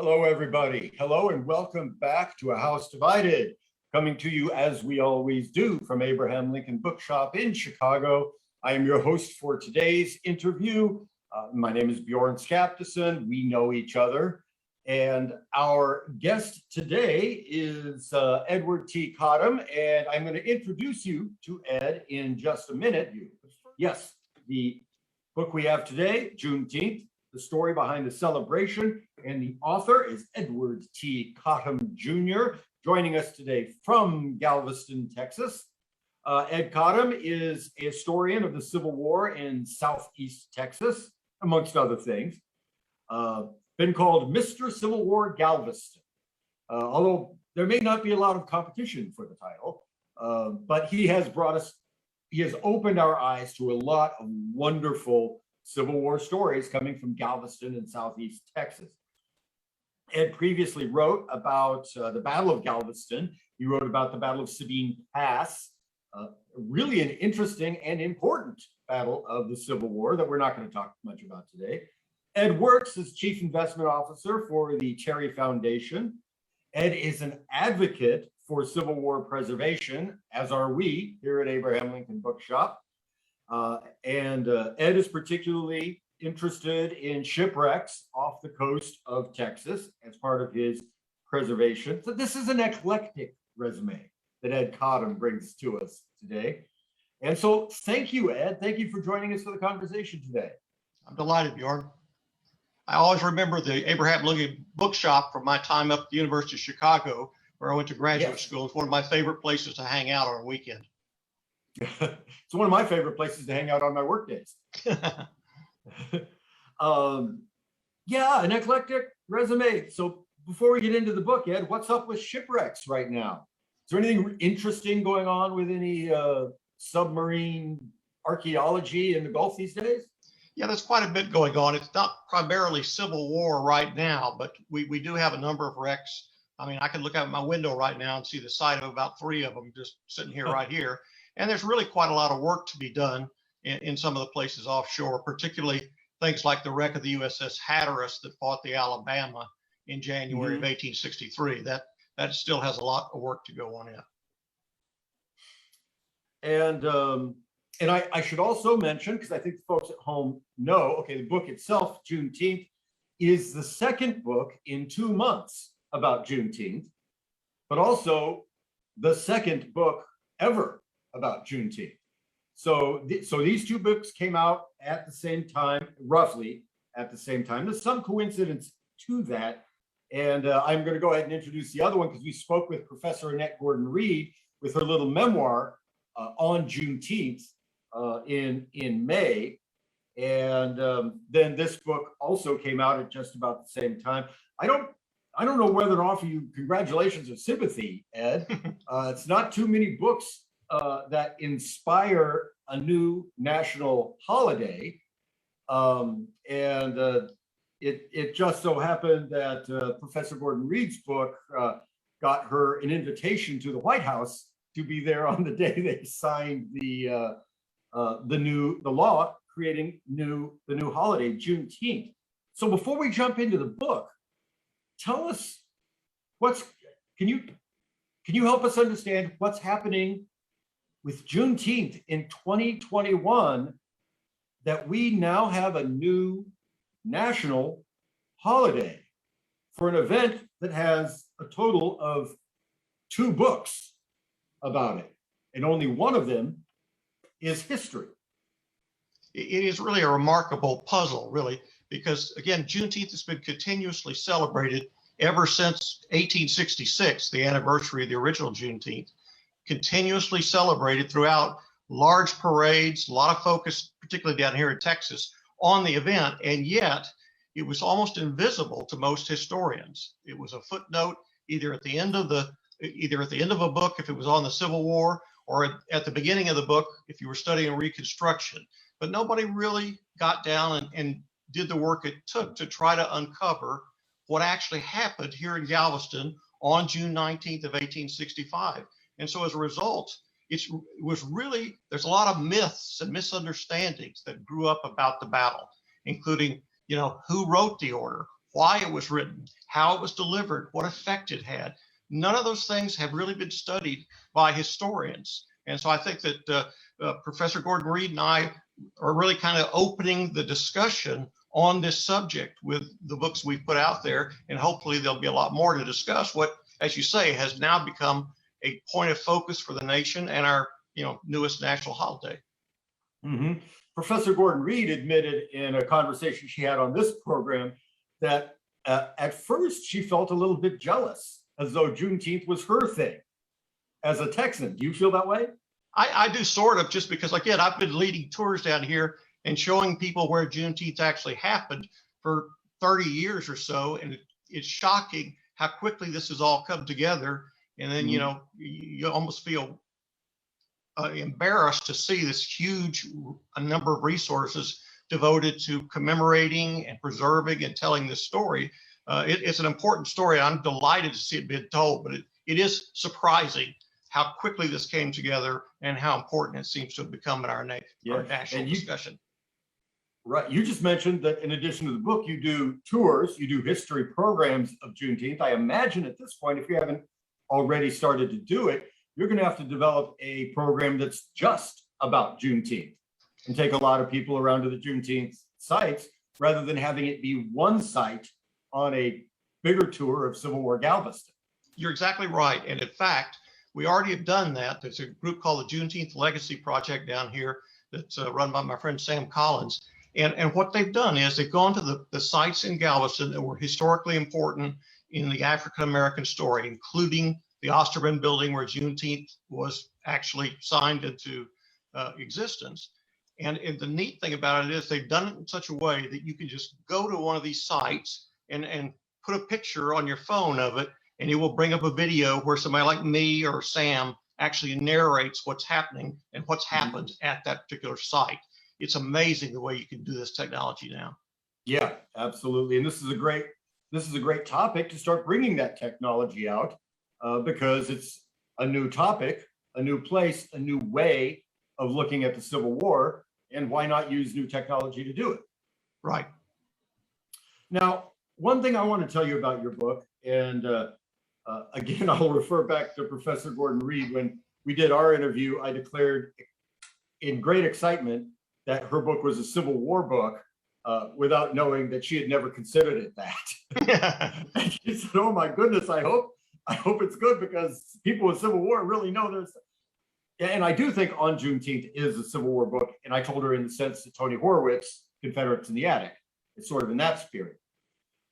Hello, everybody. Hello, and welcome back to A House Divided, coming to you as we always do from Abraham Lincoln Bookshop in Chicago. I am your host for today's interview. My name is Bjorn Skaptason. We know each other. And our guest today is Edward T. Cotham, and I'm going to introduce you to Ed in just a minute. Yes, the book we have today, Juneteenth, the story behind the celebration, and the author is Edward T. Cotham, Jr., joining us today from Galveston, Texas. Ed Cotham is a historian of the Civil War in Southeast Texas, amongst other things. Been called Mr. Civil War Galveston, although there may not be a lot of competition for the title, but he has opened our eyes to a lot of wonderful Civil War stories coming from Galveston and Southeast Texas. Ed previously wrote about the Battle of Galveston. He wrote about the Battle of Sabine Pass, really an interesting and important battle of the Civil War that we're not going to talk much about today. Ed works as Chief Investment Officer for the Cherry Foundation. Ed is an advocate for Civil War preservation, as are we here at Abraham Lincoln Bookshop. And Ed is particularly interested in shipwrecks off the coast of Texas as part of his preservation. So this is an eclectic resume that Ed Cotham brings to us today. And so thank you, Ed. Thank you for joining us for the conversation today. I'm delighted, Bjorn. I always remember the Abraham Lincoln Bookshop from my time up at the University of Chicago, where I went to graduate school. It's one of my favorite places to hang out on a weekend. It's one of my favorite places to hang out on my work days. Yeah, an eclectic resume. So before we get into the book, Ed, what's up with shipwrecks right now? Is there anything interesting going on with any submarine archaeology in the Gulf these days? Yeah, there's quite a bit going on. It's not primarily Civil War right now, but we do have a number of wrecks. I mean, I can look out my window right now and see the site of about 3 of them just sitting here right here. And there's really quite a lot of work to be done in some of the places offshore, particularly things like the wreck of the USS Hatteras that fought the Alabama in January of 1863. That still has a lot of work to go on in. And I should also mention, because I think the folks at home know, okay, the book itself, Juneteenth, is the second book in 2 months about Juneteenth, but also the second book ever about Juneteenth. So these 2 books came out at the same time, roughly at the same time. There's some coincidence to that. And I'm going to go ahead and introduce the other one because we spoke with Professor Annette Gordon-Reed with her little memoir on Juneteenth in May. And then this book also came out at just about the same time. I don't know whether to offer you congratulations or sympathy, Ed. It's not too many books that inspire a new national holiday. It just so happened that Professor Gordon-Reed's book got her an invitation to the White House to be there on the day they signed the law creating the new holiday, Juneteenth. So before we jump into the book, tell us can you help us understand what's happening with Juneteenth in 2021 that we now have a new national holiday for an event that has a total of 2 books about it, and only one of them is history. It is really a remarkable puzzle, really, because again, Juneteenth has been continuously celebrated ever since 1866, the anniversary of the original Juneteenth, continuously celebrated throughout large parades, a lot of focus, particularly down here in Texas, on the event, and yet it was almost invisible to most historians. It was a footnote either at the end of a book if it was on the Civil War, or at the beginning of the book if you were studying Reconstruction. But nobody really got down and did the work it took to try to uncover what actually happened here in Galveston on June 19th of 1865. And so as a result, there's a lot of myths and misunderstandings that grew up about the battle, including, who wrote the order, why it was written, how it was delivered, what effect it had. None of those things have really been studied by historians. And so I think that Professor Gordon Reed and I are really kind of opening the discussion on this subject with the books we've put out there. And hopefully there'll be a lot more to discuss what, as you say, has now become a point of focus for the nation and our newest national holiday. Mm-hmm. Professor Gordon Reed admitted in a conversation she had on this program that at first she felt a little bit jealous, as though Juneteenth was her thing. As a Texan, do you feel that way? I do sort of, just because, again, I've been leading tours down here and showing people where Juneteenth actually happened for 30 years or so. And it's shocking how quickly this has all come together. And then, you almost feel embarrassed to see this huge number of resources devoted to commemorating and preserving and telling this story. It's an important story. I'm delighted to see it being told, but it is surprising how quickly this came together and how important it seems to have become in our national discussion. Right. You just mentioned that in addition to the book, you do tours, you do history programs of Juneteenth. I imagine at this point, if you haven't already started to do it, you're going to have to develop a program that's just about Juneteenth and take a lot of people around to the Juneteenth sites rather than having it be one site on a bigger tour of Civil War Galveston. You're exactly right. And in fact, we already have done that. There's a group called the Juneteenth Legacy Project down here that's run by my friend Sam Collins. And what they've done is they've gone to the sites in Galveston that were historically important in the African-American story, including the Osterman building where Juneteenth was actually signed into existence. And the neat thing about it is they've done it in such a way that you can just go to one of these sites and put a picture on your phone of it, and it will bring up a video where somebody like me or Sam actually narrates what's happening and what's happened at that particular site. It's amazing the way you can do this technology now. Yeah, absolutely. And this is a great topic to start bringing that technology out because it's a new topic, a new place, a new way of looking at the Civil War. And why not use new technology to do it? Right. Now, one thing I want to tell you about your book, and again, I'll refer back to Professor Gordon Reed. When we did our interview, I declared in great excitement that her book was a Civil War book without knowing that she had never considered it that. And she said, "Oh my goodness, I hope it's good because people with Civil War really know there's." And I do think On Juneteenth is a Civil War book. And I told her in the sense that Tony Horowitz, Confederates in the Attic, it's sort of in that spirit.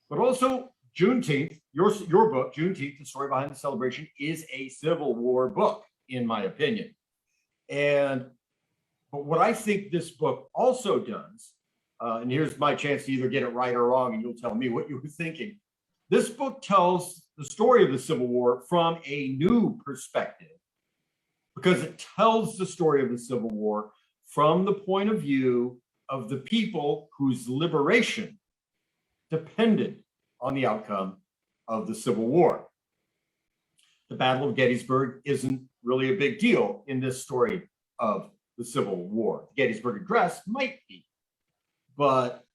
But also Juneteenth, your book, Juneteenth, The Story Behind the Celebration, is a Civil War book, in my opinion. But what I think this book also does, and here's my chance to either get it right or wrong, and you'll tell me what you were thinking. This book tells the story of the Civil War from a new perspective, because it tells the story of the Civil War from the point of view of the people whose liberation depended on the outcome of the Civil War. The Battle of Gettysburg isn't really a big deal in this story of the Civil War. The Gettysburg Address might be, but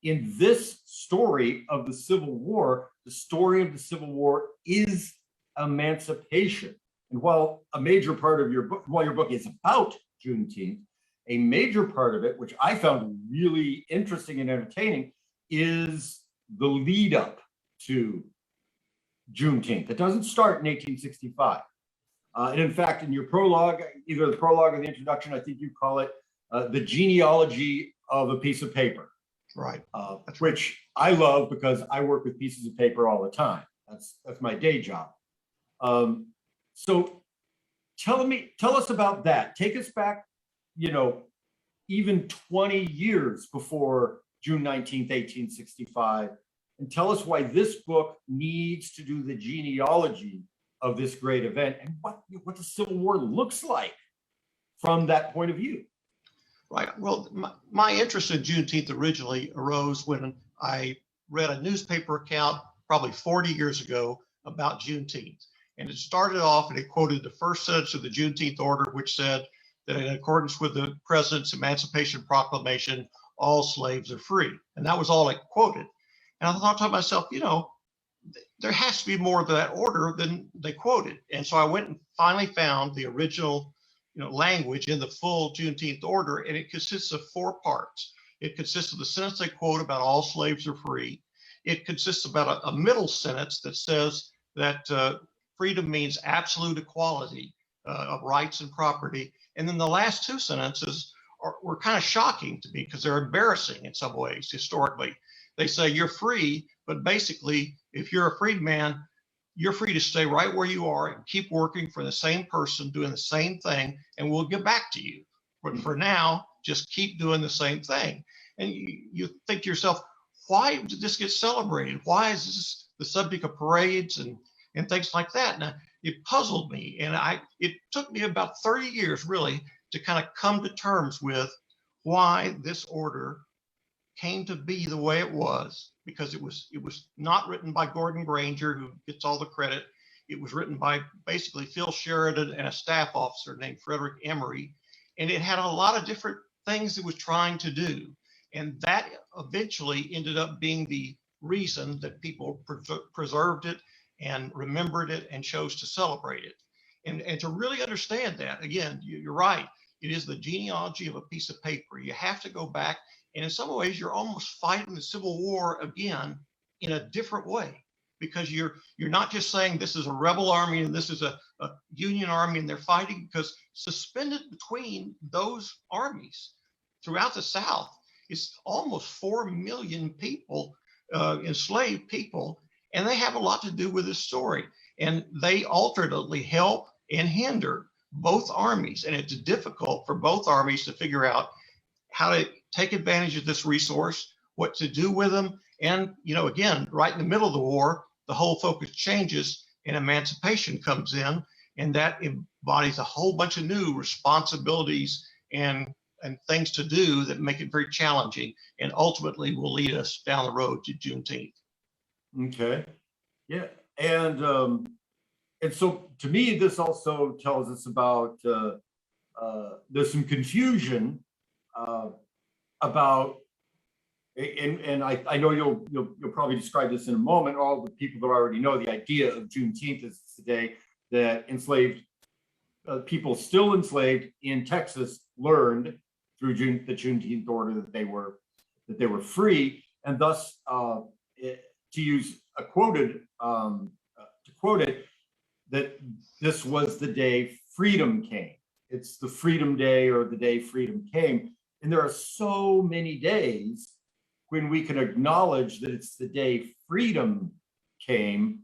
in this story of the Civil War, the story of the Civil War is emancipation. And while a major part of your book, while your book is about Juneteenth, a major part of it, which I found really interesting and entertaining, is the lead up to Juneteenth. It doesn't start in 1865. And in fact, in your prologue, either the prologue or the introduction, I think you call it the genealogy of a piece of paper. Right. Which I love because I work with pieces of paper all the time. That's my day job. So tell us about that. Take us back, even 20 years before June 19th, 1865, and tell us why this book needs to do the genealogy of this great event and what the Civil War looks like from that point of view. Right. Well, my interest in Juneteenth originally arose when I read a newspaper account probably 40 years ago about Juneteenth. And it started off and it quoted the first sentence of the Juneteenth order, which said that in accordance with the president's Emancipation Proclamation, all slaves are free. And that was all it quoted. And I thought to myself, there has to be more to that order than they quoted. And so I went and finally found the original language in the full Juneteenth order, and it consists of 4 parts. It consists of the sentence they quote about all slaves are free. It consists about a middle sentence that says that freedom means absolute equality of rights and property. And then the last 2 sentences were kind of shocking to me because they're embarrassing in some ways historically. They say you're free, but basically, if you're a freedman, you're free to stay right where you are and keep working for the same person, doing the same thing, and we'll get back to you. But for now, just keep doing the same thing. And you think to yourself, why did this get celebrated? Why is this the subject of parades and things like that? Now, it puzzled me, and it took me about 30 years, really, to kind of come to terms with why this order came to be the way it was, because it was not written by Gordon Granger, who gets all the credit. It was written by basically Phil Sheridan and a staff officer named Frederick Emery, and it had a lot of different things it was trying to do. And that eventually ended up being the reason that people preserved it and remembered it and chose to celebrate it. And to really understand that, again, you're right, it is the genealogy of a piece of paper. You have to go back, and in some ways, you're almost fighting the Civil War again in a different way, because you're not just saying this is a rebel army and this is a Union army and they're fighting, because suspended between those armies throughout the South is almost 4 million people, enslaved people, and they have a lot to do with this story. And they alternately help and hinder both armies, and it's difficult for both armies to figure out how to take advantage of this resource, what to do with them. And, again, right in the middle of the war, the whole focus changes and emancipation comes in, and that embodies a whole bunch of new responsibilities and things to do that make it very challenging and ultimately will lead us down the road to Juneteenth. Okay. Yeah. And so to me, this also tells us about there's some confusion about, and I know you'll probably describe this in a moment. All the people that already know the idea of Juneteenth is the day that enslaved people still enslaved in Texas learned through the Juneteenth order that they were free, and thus to use a quoted to quote it, that this was the day freedom came. It's the Freedom Day, or the day freedom came. And there are so many days when we can acknowledge that it's the day freedom came.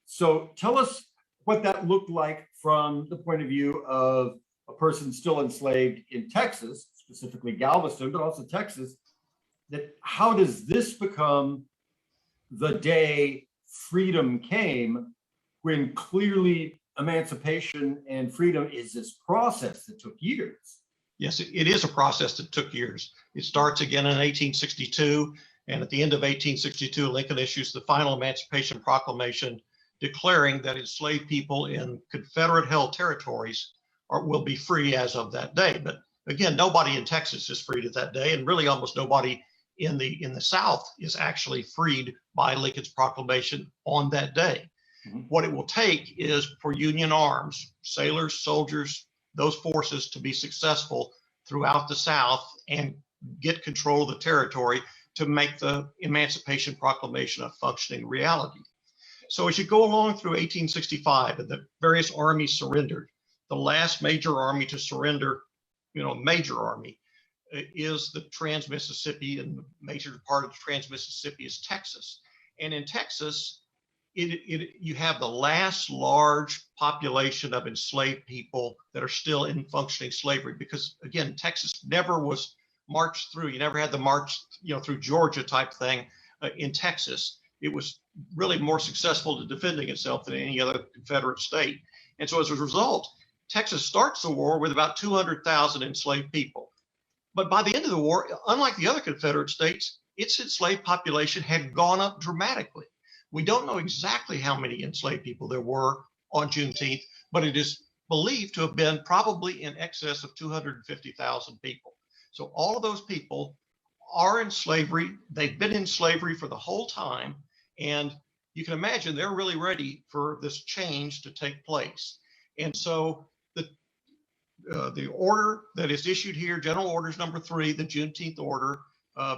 So tell us what that looked like from the point of view of a person still enslaved in Texas, specifically Galveston, but also Texas. That how does this become the day freedom came, when clearly emancipation and freedom is this process that took years? Yes, it is a process that took years. It starts again in 1862, and at the end of 1862, Lincoln issues the final Emancipation Proclamation, declaring that enslaved people in Confederate-held territories will be free as of that day. But again, nobody in Texas is freed at that day, and really almost nobody in the South is actually freed by Lincoln's proclamation on that day. Mm-hmm. What it will take is for Union arms, sailors, soldiers, those forces to be successful throughout the South and get control of the territory to make the Emancipation Proclamation a functioning reality. So as you go along through 1865 and the various armies surrendered, the last major army to surrender, major army, is the Trans-Mississippi, and the major part of the Trans-Mississippi is Texas. And in Texas, you have the last large population of enslaved people that are still in functioning slavery, because again, Texas never was marched through. You never had the march, through Georgia type thing in Texas. It was really more successful to defending itself than any other Confederate state. And so as a result, Texas starts the war with about 200,000 enslaved people. But by the end of the war, unlike the other Confederate states, its enslaved population had gone up dramatically. We don't know exactly how many enslaved people there were on Juneteenth, but it is believed to have been probably in excess of 250,000 people. So all of those people are in slavery. They've been in slavery for the whole time. And you can imagine they're really ready for this change to take place. And so the order that is issued here, General Orders number 3, the Juneteenth order,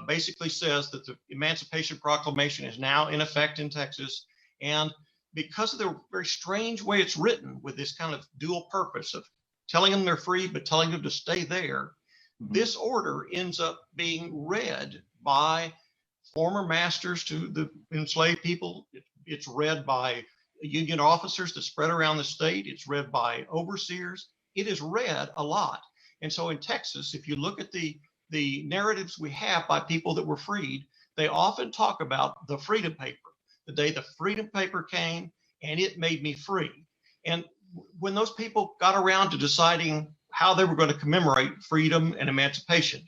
basically says that the Emancipation Proclamation is now in effect in Texas. And because of the very strange way it's written, with this kind of dual purpose of telling them they're free, but telling them to stay there, this order ends up being read by former masters to the enslaved people. It's read by Union officers that spread around the state. It's read by overseers. It is read a lot. And so in Texas, if you look at the narratives we have by people that were freed, they often talk about the Freedom Paper, the day the Freedom Paper came and it made me free. And when those people got around to deciding how they were going to commemorate freedom and emancipation,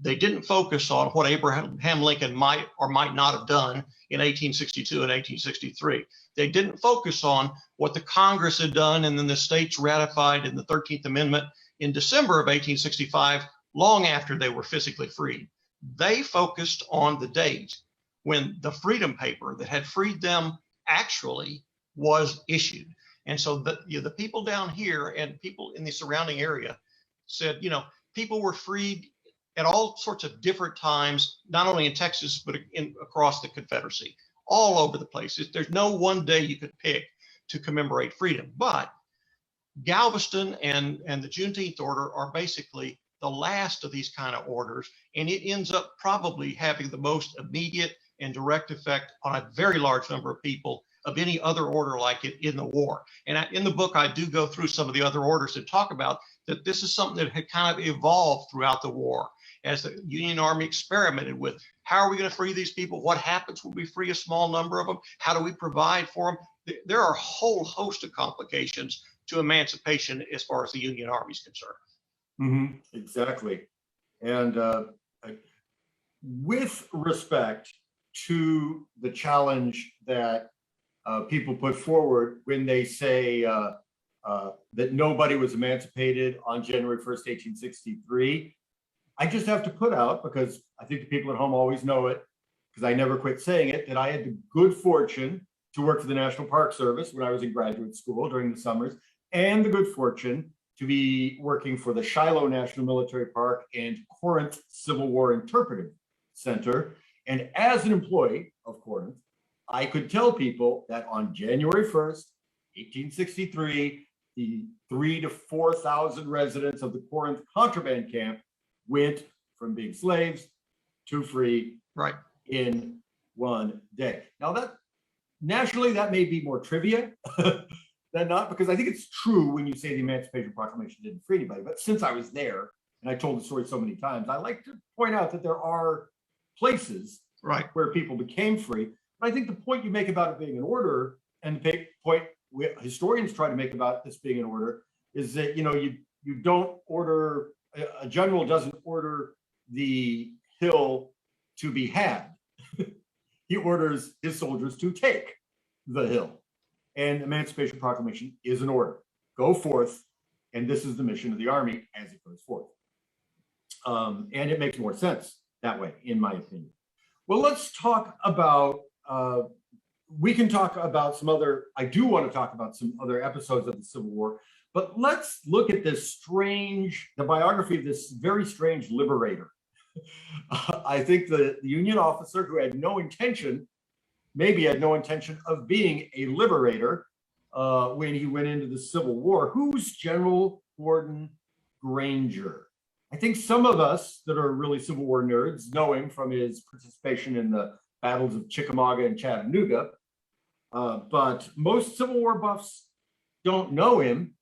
they didn't focus on what Abraham Lincoln might or might not have done in 1862 and 1863. They didn't focus on what the Congress had done and then the states ratified in the 13th Amendment in December of 1865, long after they were physically freed. They focused on the date when the Freedom Paper that had freed them actually was issued. And so the people down here and people in the surrounding area said, people were freed at all sorts of different times, not only in Texas, but across the Confederacy, all over the place. There's no one day you could pick to commemorate freedom. But Galveston and the Juneteenth order are basically the last of these kind of orders, and it ends up probably having the most immediate and direct effect on a very large number of people of any other order like it in the war. And in the book, I do go through some of the other orders and talk about that this is something that had kind of evolved throughout the war as the Union Army experimented with how are we going to free these people? What happens when we free a small number of them? How do we provide for them? There are a whole host of complications to emancipation as far as the Union Army is concerned. Exactly. And with respect to the challenge that people put forward when they say that nobody was emancipated on January 1st, 1863, I just have to put out, because I think the people at home always know it, because I never quit saying it, that I had the good fortune to work for the National Park Service when I was in graduate school during the summers, and the good fortune to be working for the Shiloh National Military Park and Corinth Civil War Interpretive Center. And as an employee of Corinth, I could tell people that on January 1st, 1863, the 3,000 to 4,000 residents of the Corinth contraband camp went from being slaves to free in one day. Now that nationally, that may be more trivia than not, because I think it's true when you say the Emancipation Proclamation didn't free anybody. But since I was there and I told the story so many times, I like to point out that there are places where people became free. But I think the point you make about it being an order, and the point historians try to make about this being an order, is that you don't order, a general doesn't order the hill to be had. He orders his soldiers to take the hill. And Emancipation Proclamation is an order. Go forth, and this is the mission of the Army as it goes forth. And it makes more sense that way, in my opinion. Well, let's talk about, we can talk about some other, I do want to talk about some other episodes of the Civil War, but let's look at this the biography of this very strange liberator. I think the Union officer who had no intention, maybe had no intention of being a liberator when he went into the Civil War. Who's General Gordon Granger? I think some of us that are really Civil War nerds know him from his participation in the battles of Chickamauga and Chattanooga, but most Civil War buffs don't know him.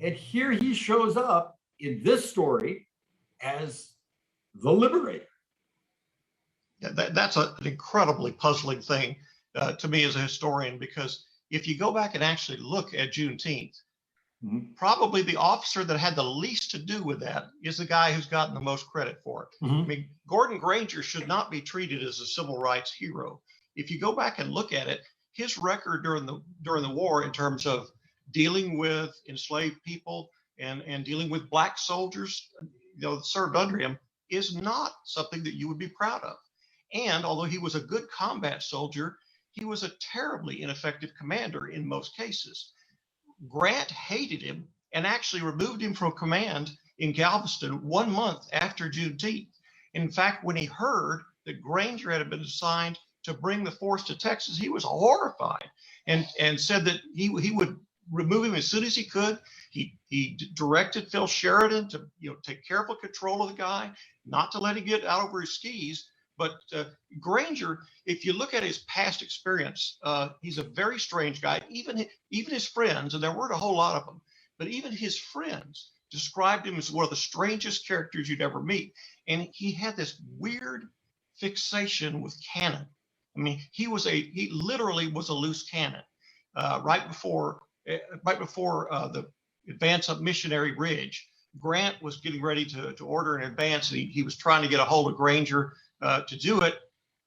And here he shows up in this story as the liberator. Yeah, that's an incredibly puzzling thing to me as a historian, because if you go back and actually look at Juneteenth, probably the officer that had the least to do with that is the guy who's gotten the most credit for it. I mean, Gordon Granger should not be treated as a civil rights hero. If you go back and look at it, his record during the war in terms of dealing with enslaved people and dealing with Black soldiers, that served under him, is not something that you would be proud of. And although he was a good combat soldier, he was a terribly ineffective commander in most cases. Grant hated him and actually removed him from command in Galveston 1 month after Juneteenth. In fact, when he heard that Granger had been assigned to bring the force to Texas, he was horrified and said that he would remove him as soon as he could. He directed Phil Sheridan to take careful control of the guy, not to let him get out over his skis. But Granger, if you look at his past experience, he's a very strange guy. Even his friends, and there weren't a whole lot of them, but even his friends described him as one of the strangest characters you'd ever meet. And he had this weird fixation with cannon. I mean, he literally was a loose cannon. Right before the advance up Missionary Ridge, Grant was getting ready to order an advance. He was trying to get a hold of Granger to do it.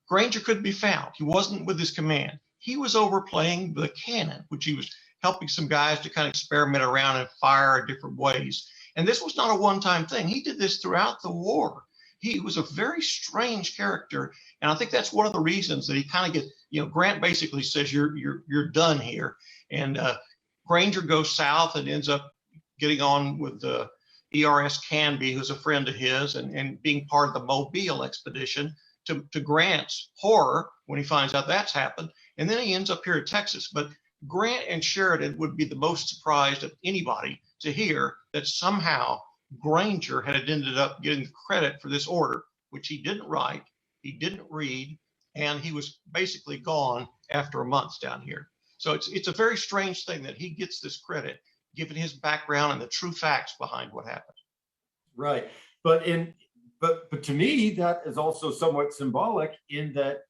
Granger couldn't be found. He wasn't with his command. He was over playing the cannon, which he was helping some guys to kind of experiment around and fire in different ways. And this was not a one-time thing. He did this throughout the war. He was a very strange character, and I think that's one of the reasons that he kind of gets. Grant basically says you're done here, and Granger goes south and ends up getting on with the ERS Canby, who's a friend of his, and being part of the Mobile expedition, to Grant's horror when he finds out that's happened. And then he ends up here in Texas. But Grant and Sheridan would be the most surprised of anybody to hear that somehow Granger had ended up getting the credit for this order, which he didn't write, he didn't read, and he was basically gone after a month down here. So it's a very strange thing that he gets this credit, given his background and the true facts behind what happened. Right. But to me, that is also somewhat symbolic in that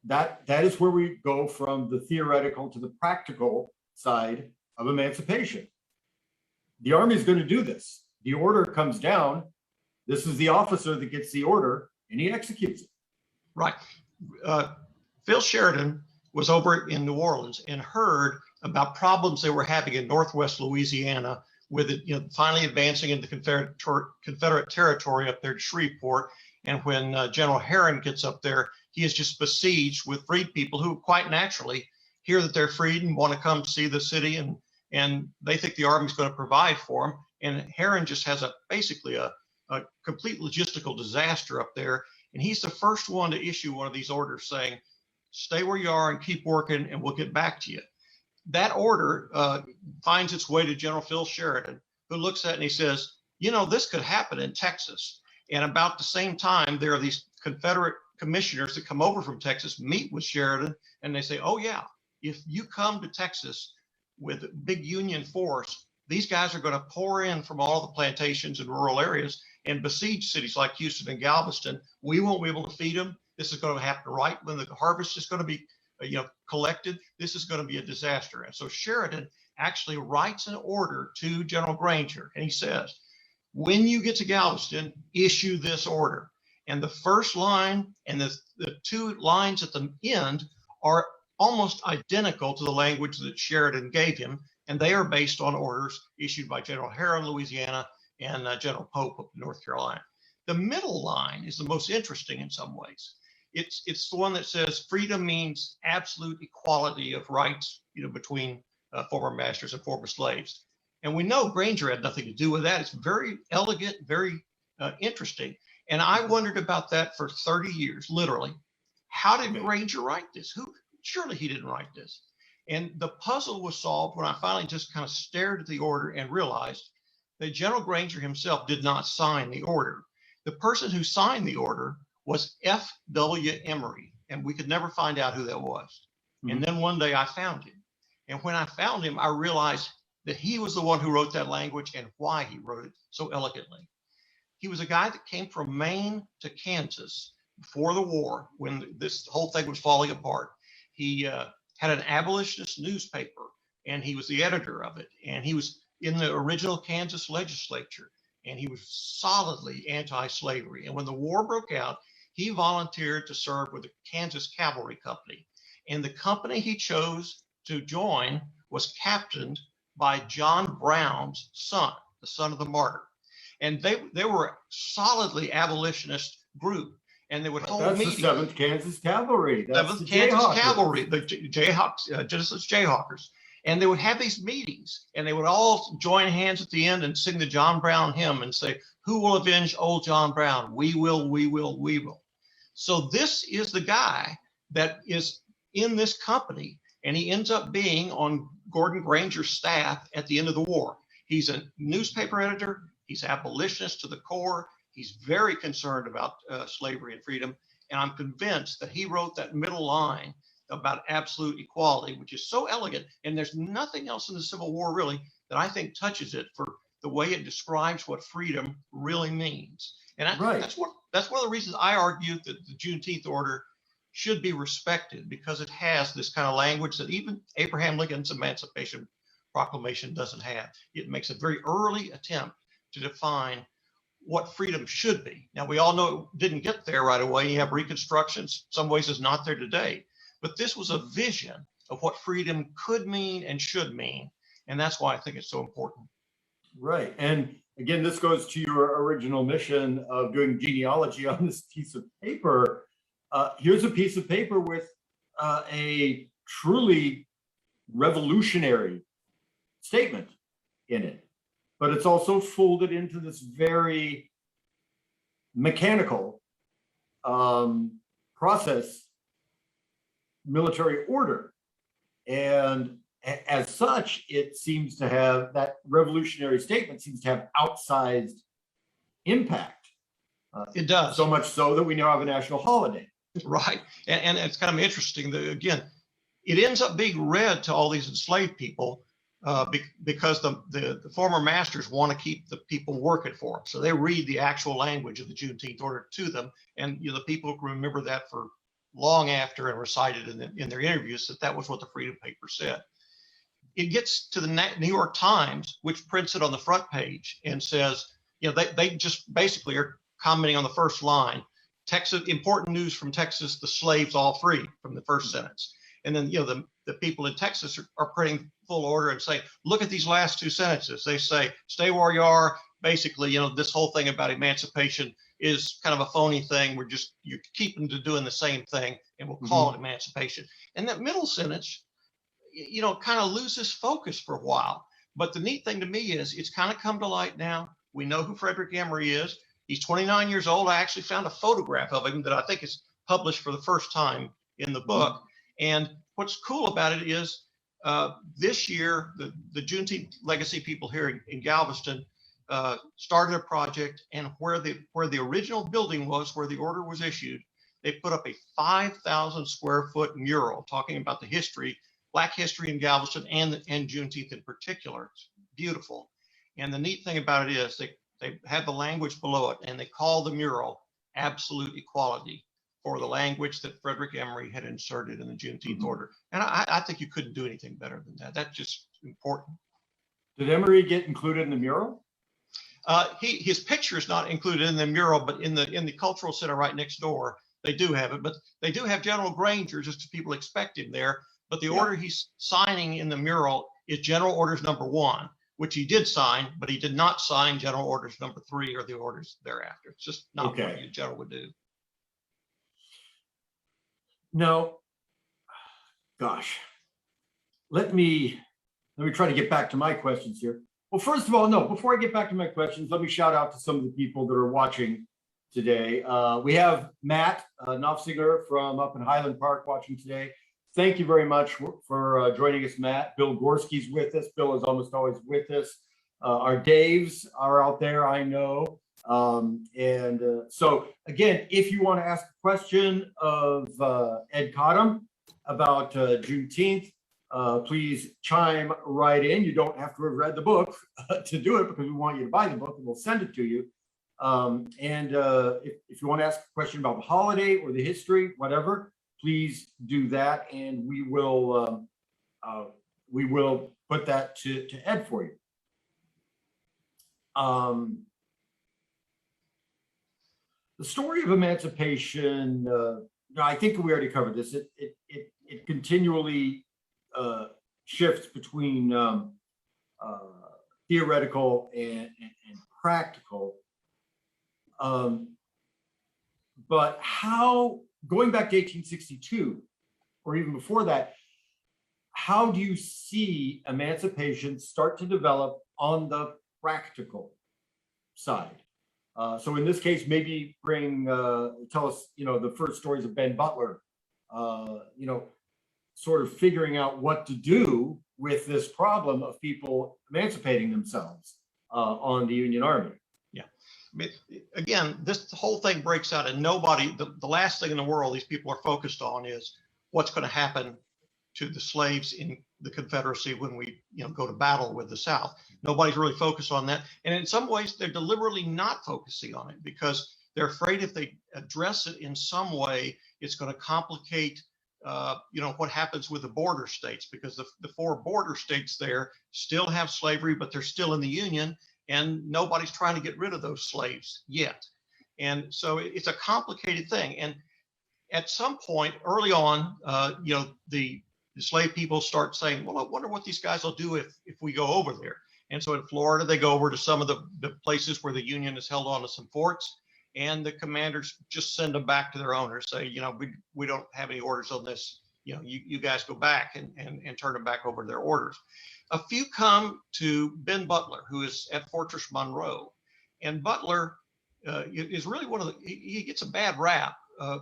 that is where we go from the theoretical to the practical side of emancipation. The Army is going to do this. The order comes down. This is the officer that gets the order, and he executes it. Right. Phil Sheridan was over in New Orleans and heard about problems they were having in Northwest Louisiana with it, finally advancing into Confederate territory up there to Shreveport. And when General Herron gets up there, he is just besieged with freed people who quite naturally hear that they're freed and want to come see the city, and they think the Army's going to provide for them. And Herron just has basically a complete logistical disaster up there. And he's the first one to issue one of these orders saying, stay where you are and keep working, and we'll get back to you. That order finds its way to General Phil Sheridan, who looks at it and he says, this could happen in Texas. And about the same time, there are these Confederate commissioners that come over from Texas, meet with Sheridan, and they say, oh yeah, if you come to Texas with a big Union force, these guys are going to pour in from all the plantations and rural areas and besiege cities like Houston and Galveston. We won't be able to feed them. This is going to happen right when the harvest is going to be collected. This is going to be a disaster. And so Sheridan actually writes an order to General Granger, and he says, when you get to Galveston, issue this order. And the first line and the two lines at the end are almost identical to the language that Sheridan gave him, and they are based on orders issued by General Herron, Louisiana, and General Pope of North Carolina. The middle line is the most interesting in some ways. It's the one that says freedom means absolute equality of rights, between former masters and former slaves. And we know Granger had nothing to do with that. It's very elegant, very interesting. And I wondered about that for 30 years, literally. How did Granger write this? Surely he didn't write this. And the puzzle was solved when I finally just kind of stared at the order and realized that General Granger himself did not sign the order. The person who signed the order was F.W. Emery, and we could never find out who that was. Mm-hmm. And then one day I found him. And when I found him, I realized that he was the one who wrote that language and why he wrote it so elegantly. He was a guy that came from Maine to Kansas before the war, when this whole thing was falling apart. He had an abolitionist newspaper, and he was the editor of it. And he was in the original Kansas legislature, and he was solidly anti-slavery. And when the war broke out, he volunteered to serve with the Kansas Cavalry Company. And the company he chose to join was captained by John Brown's son, the son of the martyr. And they were a solidly abolitionist group. And they would hold That's meetings. The 7th Kansas Cavalry. That's 7th the Kansas Jayhawkers. Cavalry, the Jayhawks, Genesis Jayhawkers. And they would have these meetings, and they would all join hands at the end and sing the John Brown hymn and say, "Who will avenge old John Brown? We will, we will, we will." So this is the guy that is in this company, and he ends up being on Gordon Granger's staff at the end of the war. He's a newspaper editor. He's abolitionist to the core. He's very concerned about slavery and freedom. And I'm convinced that he wrote that middle line about absolute equality, which is so elegant. And there's nothing else in the Civil War really that I think touches it for the way it describes what freedom really means. And that's one of the reasons I argue that the Juneteenth order should be respected, because it has this kind of language that even Abraham Lincoln's Emancipation Proclamation doesn't have. It makes a very early attempt to define what freedom should be. Now, we all know it didn't get there right away. You have Reconstructions, some ways it's not there today. But this was a vision of what freedom could mean and should mean. And that's why I think it's so important. Right. And again, this goes to your original mission of doing genealogy on this piece of paper. Here's a piece of paper with a truly revolutionary statement in it, but it's also folded into this very mechanical process military order. And as such, it seems to have, that revolutionary statement seems to have outsized impact. It does. So much so that we now have a national holiday. Right. And it's kind of interesting that, again, it ends up being read to all these enslaved people because the former masters want to keep the people working for them. So they read the actual language of the Juneteenth order to them. And the people remember that for long after and recited in their interviews that was what the Freedom Paper said. It gets to the New York Times, which prints it on the front page and says, they just basically are commenting on the first line. Texas, important news from Texas, the slaves all free, from the first sentence. And then, the people in Texas are printing full order and saying, look at these last two sentences. They say, stay where you are. Basically, this whole thing about emancipation is kind of a phony thing. You're keeping to doing the same thing, and we'll call it emancipation. And that middle sentence, kind of loses focus for a while. But the neat thing to me is it's kind of come to light now. We know who Frederick Emery is. He's 29 years old. I actually found a photograph of him that I think is published for the first time in the book. And what's cool about it is this year, the Juneteenth Legacy people here in Galveston started a project, and where the original building was, where the order was issued, they put up a 5,000 square foot mural talking about the history, Black history in Galveston and Juneteenth in particular. It's beautiful. And the neat thing about it is they have the language below it, and they call the mural Absolute Equality, for the language that Frederick Emery had inserted in the Juneteenth order. And I think you couldn't do anything better than that. That's just important. Did Emery get included in the mural? His picture is not included in the mural, but in the cultural center right next door, they do have it. But they do have General Granger, just as people expect him there. But the order he's signing in the mural is General Orders number 1, which he did sign, but he did not sign General Orders number 3 or the orders thereafter. It's just not what a general would do. No, gosh, let me try to get back to my questions here. Well, first of all, no, before I get back to my questions, let me shout out to some of the people that are watching today. We have Matt Knopfsinger from up in Highland Park watching today. Thank you very much for joining us, Matt. Bill Gorski's with us. Bill is almost always with us. Our Daves are out there, I know. So again, if you want to ask a question of Ed Cotham about Juneteenth, please chime right in. You don't have to have read the book to do it, because we want you to buy the book and we'll send it to you. If you want to ask a question about the holiday or the history, whatever, please do that, and we will put that to Ed for you. The story of emancipation, I think we already covered this. It continually shifts between theoretical and practical. But how, going back to 1862, or even before that, how do you see emancipation start to develop on the practical side? So in this case, maybe tell us, the first stories of Ben Butler, sort of figuring out what to do with this problem of people emancipating themselves on the Union Army. Yeah. I mean, again, this whole thing breaks out, and nobody, the last thing in the world these people are focused on is what's going to happen to the slaves in the Confederacy when we go to battle with the South. Nobody's really focused on that. And in some ways, they're deliberately not focusing on it because they're afraid if they address it in some way, it's going to complicate what happens with the border states, because the 4 border states there still have slavery, but they're still in the Union, and nobody's trying to get rid of those slaves yet. And so it's a complicated thing. And at some point early on, the slave people start saying, well, I wonder what these guys will do if we go over there. And so in Florida, they go over to some of the places where the Union has held on to some forts, and the commanders just send them back to their owners, say, we don't have any orders on this. You guys go back and turn them back over to their orders. A few come to Ben Butler, who is at Fortress Monroe. And Butler is really he gets a bad rap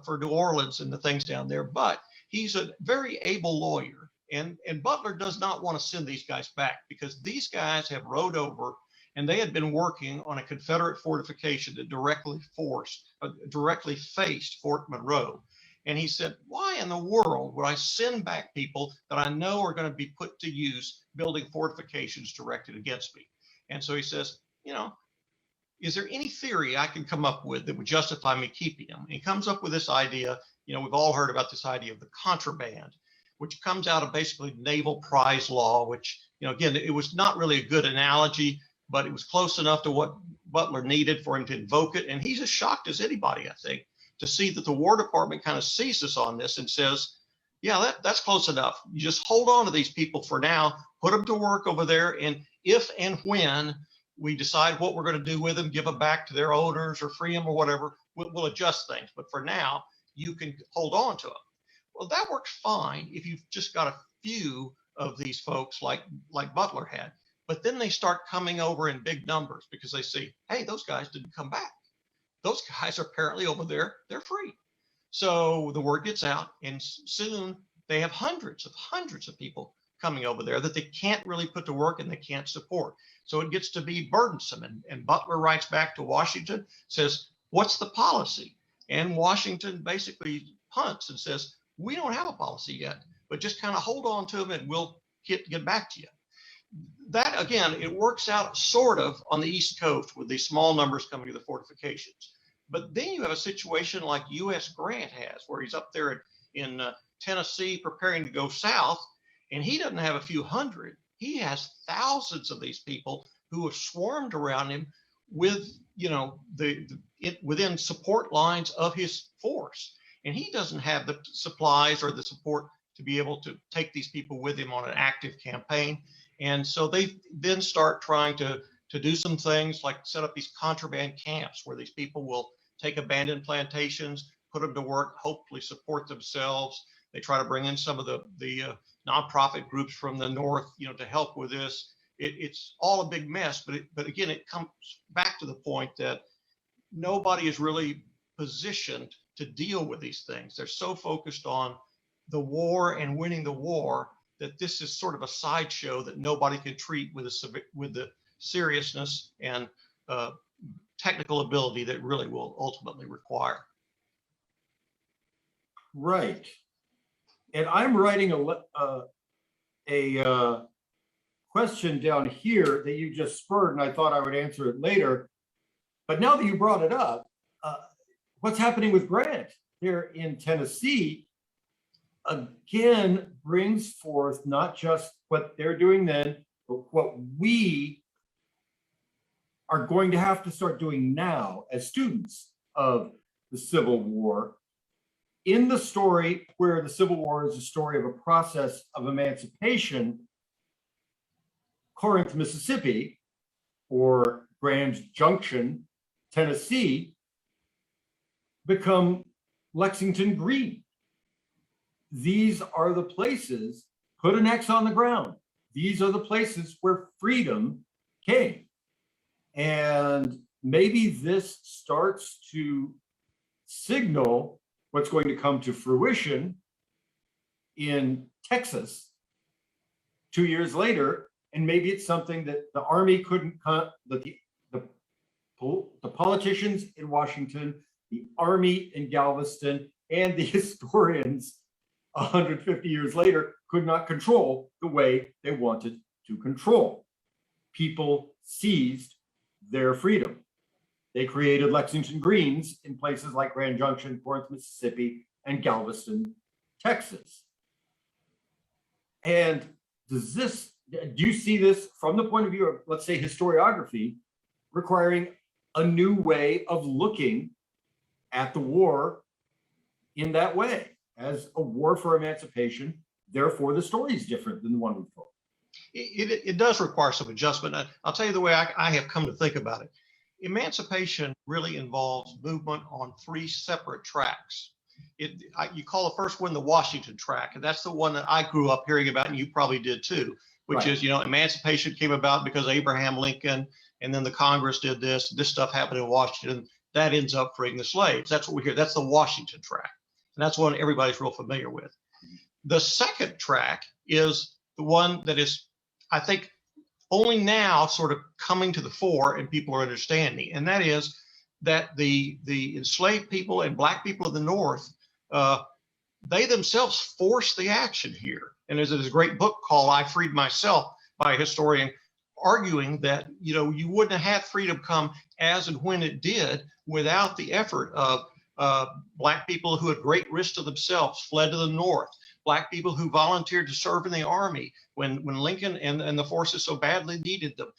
for New Orleans and the things down there, but he's a very able lawyer. And Butler does not want to send these guys back because these guys have rode over and they had been working on a Confederate fortification that directly faced Fort Monroe. And he said, why in the world would I send back people that I know are going to be put to use building fortifications directed against me? And so he says, is there any theory I can come up with that would justify me keeping them? And he comes up with this idea, we've all heard about this idea of the contraband, which comes out of basically naval prize law, which, again, it was not really a good analogy, but it was close enough to what Butler needed for him to invoke it. And he's as shocked as anybody, I think, to see that the War Department kind of sees us on this and says, yeah, that's close enough. You just hold on to these people for now, put them to work over there. And if and when we decide what we're going to do with them, give them back to their owners or free them or whatever, we'll adjust things. But for now, you can hold on to them. Well, that works fine if you've just got a few of these folks like Butler had. But then they start coming over in big numbers because they see, hey, those guys didn't come back. Those guys are apparently over there, they're free. So the word gets out, and soon they have hundreds of people coming over there that they can't really put to work and they can't support. So it gets to be burdensome. And Butler writes back to Washington, says, what's the policy? And Washington basically punts and says, we don't have a policy yet, but just kind of hold on to them and we'll get back to you. That, again, it works out sort of on the East Coast with these small numbers coming to the fortifications. But then you have a situation like U.S. Grant has, where he's up there in Tennessee preparing to go south, and he doesn't have a few hundred. He has thousands of these people who have swarmed around him with, within support lines of his force. And he doesn't have the supplies or the support to be able to take these people with him on an active campaign. And so they then start trying to do some things like set up these contraband camps where these people will take abandoned plantations, put them to work, hopefully support themselves. They try to bring in some of the nonprofit groups from the North, to help with this. It's all a big mess, but again, it comes back to the point that nobody is really positioned to deal with these things. They're so focused on the war and winning the war that this is sort of a sideshow that nobody can treat with the seriousness and technical ability that really will ultimately require. Right. And I'm writing a question down here that you just spurred, and I thought I would answer it later. But now that you brought it up, what's happening with Grant here in Tennessee, again, brings forth not just what they're doing then, but what we are going to have to start doing now as students of the Civil War. In the story where the Civil War is a story of a process of emancipation, Corinth, Mississippi, or Grand Junction, Tennessee, become Lexington Green. These are the places, put an X on the ground. These are the places where freedom came. And maybe this starts to signal what's going to come to fruition in Texas 2 years later. And maybe it's something that the Army couldn't cut, that the politicians in Washington, the Army in Galveston, and the historians 150 years later could not control the way they wanted to control. People seized their freedom. They created Lexington Greens in places like Grand Junction, Corinth, Mississippi, and Galveston, Texas. And do you see this from the point of view of, let's say, historiography, requiring a new way of looking at the war in that way, as a war for emancipation? Therefore, the story is different than the one we've told. It does require some adjustment. I'll tell you the way I have come to think about it. Emancipation really involves movement on three separate tracks. You call the first one the Washington track, and that's the one that I grew up hearing about, and you probably did too, which Right. is, emancipation came about because Abraham Lincoln, and then the Congress did this. This stuff happened in Washington. That ends up freeing the slaves. That's what we hear. That's the Washington track, and that's one everybody's real familiar with. The second track is the one that is, I think, only now sort of coming to the fore and people are understanding, and that is that the enslaved people and Black people of the North, they themselves forced the action here. And there's a great book called "I Freed Myself" by a historian arguing that you wouldn't have had freedom come as and when it did without the effort of Black people who at great risk to themselves fled to the North, Black people who volunteered to serve in the Army when Lincoln and the forces so badly needed them.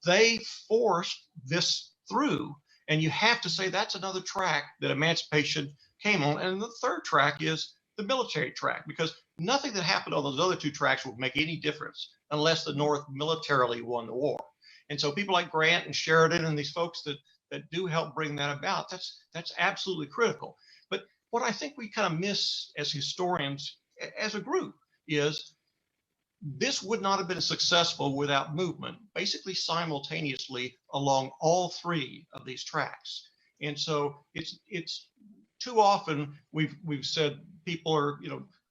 They forced this through, and you have to say that's another track that emancipation came on. And the third track is the military track, because nothing that happened on those other two tracks would make any difference unless the North militarily won the war. And so people like Grant and Sheridan and these folks that do help bring that about, that's absolutely critical. But what I think we kind of miss as historians, as a group, is this would not have been successful without movement, basically simultaneously along all three of these tracks. And so it's too often we've said people are,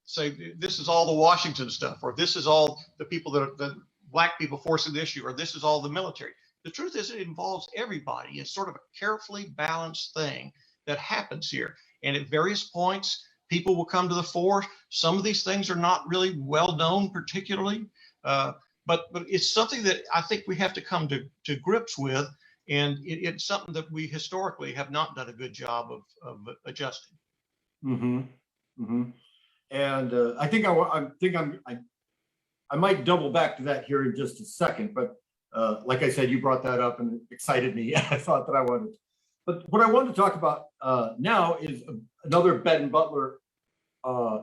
say this is all the Washington stuff, or this is all the people that are the Black people forcing the issue, or this is all the military. The truth is it involves everybody. It's sort of a carefully balanced thing that happens here. And at various points, people will come to the fore. Some of these things are not really well known particularly, but it's something that I think we have to come to grips with. And it's something that we historically have not done a good job of adjusting. Mm-hmm. Mm-hmm. And I might double back to that here in just a second, but like I said, you brought that up and it excited me. I thought that I wanted. But what I wanted to talk about now is another Benton Butler